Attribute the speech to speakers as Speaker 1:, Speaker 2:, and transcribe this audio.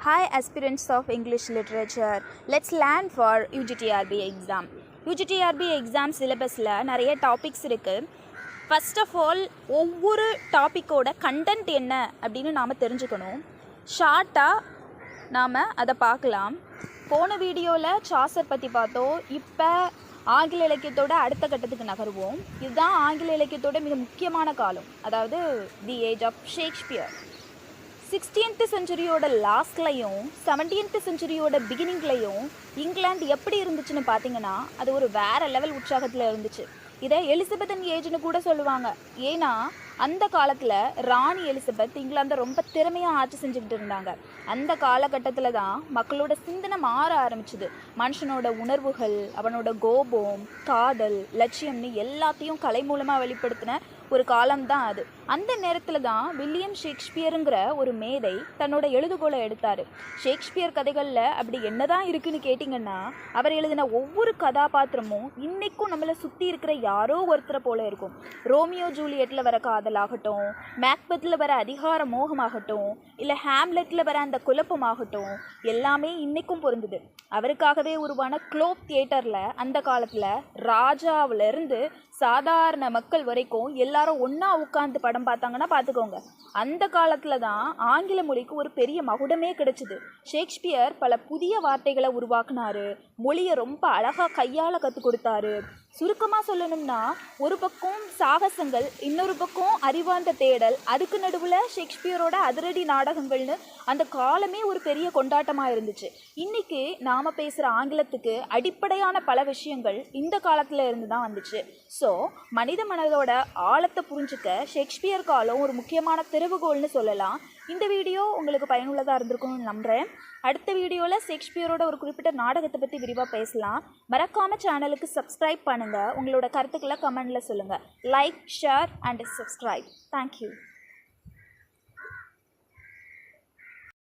Speaker 1: Hi aspirants of English literature. Let's learn for UGTRB exam. UGTRB exam syllabusல நிறைய topics இருக்குது. First of all ஒவ்வொரு டாப்பிக்கோட content என்ன அப்படின்னு நாம் தெரிஞ்சுக்கணும். ஷார்ட்டாக நாம் அதை பார்க்கலாம். போன வீடியோவில் சாசர் பற்றி பார்த்தோம். இப்போ ஆங்கில இலக்கியத்தோட அடுத்த கட்டத்துக்கு நகருவோம். இதுதான் ஆங்கில இலக்கியத்தோட மிக முக்கியமான காலம், அதாவது the age of Shakespeare. 16th செஞ்சுரியோட லாஸ்ட்லையும் 17th செஞ்சுரியோட பிகினிங்லையும் இங்கிலாந்து எப்படி இருந்துச்சுன்னு பார்த்தீங்கன்னா அது ஒரு வேறு லெவல் உற்சாகத்தில் இருந்துச்சு. இதை எலிசபெத்தன் ஏஜ்னு கூட சொல்லுவாங்க. ஏன்னா அந்த காலத்தில் ராணி எலிசபெத் இங்கிலாந்தை ரொம்ப திறமையாக ஆட்சி செஞ்சுக்கிட்டு இருந்தாங்க. அந்த காலகட்டத்தில் தான் மக்களோட சிந்தனை மாற ஆரம்பிச்சுது. மனுஷனோட உணர்வுகள், அவனோட கோபம், காதல், லட்சியம்னு எல்லாத்தையும் கலை மூலமாக வெளிப்படுத்தின ஒரு காலம்தான் அது. அந்த நேரத்தில் தான் வில்லியம் ஷேக்ஸ்பியருங்கிற ஒரு மேதை தன்னோட எழுதுகோலை எடுத்தார். ஷேக்ஸ்பியர் கதைகளில் அப்படி என்னதான் இருக்குன்னு கேட்டிங்கன்னா, அவர் எழுதின ஒவ்வொரு கதாபாத்திரமும் இன்றைக்கும் நம்மளை சுற்றி இருக்கிற யாரோ ஒருத்தரை போல இருக்கும். ரோமியோ ஜூலியட்டில் வர காதலாகட்டும், மேக்பெத்தில் வர அதிகார மோகமாகட்டும், இல்லை ஹேம்லெட்டில் வர அந்த குழப்பமாகட்டும், எல்லாமே இன்றைக்கும் பொருந்துது. அவருக்காகவே உருவான குளோப் தியேட்டரில் அந்த காலத்தில் ராஜாவிலேருந்து சாதாரண மக்கள் வரைக்கும் எல்லாரும் ஒன்றா உட்காந்து படம் பார்த்தாங்கன்னா பார்த்துக்கோங்க. அந்த காலத்தில் தான் ஆங்கில மொழிக்கு ஒரு பெரிய மகுடமே கிடைச்சிது. ஷேக்ஸ்பியர் பல புதிய வார்த்தைகளை உருவாக்குனாரு, மொழியை ரொம்ப அழகாக கையாள கற்றுக் கொடுத்தாரு. சுருக்கமாக சொல்லணும்னா, ஒரு பக்கம் சாகசங்கள், இன்னொரு பக்கம் அறிவார்ந்த தேடல், அதுக்கு நடுவில் ஷேக்ஸ்பியரோட அதிரடி நாடகங்கள்னு அந்த காலமே ஒரு பெரிய கொண்டாட்டமாக இருந்துச்சு. இன்றைக்கி நாம் பேசுகிற ஆங்கிலத்துக்கு அடிப்படையான பல விஷயங்கள் இந்த காலத்தில் இருந்து தான் வந்துச்சு. ஸோ மனித மனதோட ஆழத்தை புரிஞ்சுக்க ஷேக்ஸ்பியர் காலம் ஒரு முக்கியமான திறவுகோல்னு சொல்லலாம். இந்த வீடியோ உங்களுக்கு பயனுள்ளதாக இருந்திருக்கும்னு நம்புகிறேன். அடுத்த வீடியோவில் ஷேக்ஸ்பியரோட ஒரு குறிப்பிட்ட நாடகத்தை பற்றி விரிவாக பேசலாம். மறக்காமல் சேனலுக்கு சப்ஸ்கிரைப் பண்ணுங்கள். உங்களோட கருத்துக்களை கமெண்டில் சொல்லுங்கள். Like, share and subscribe. Thank you.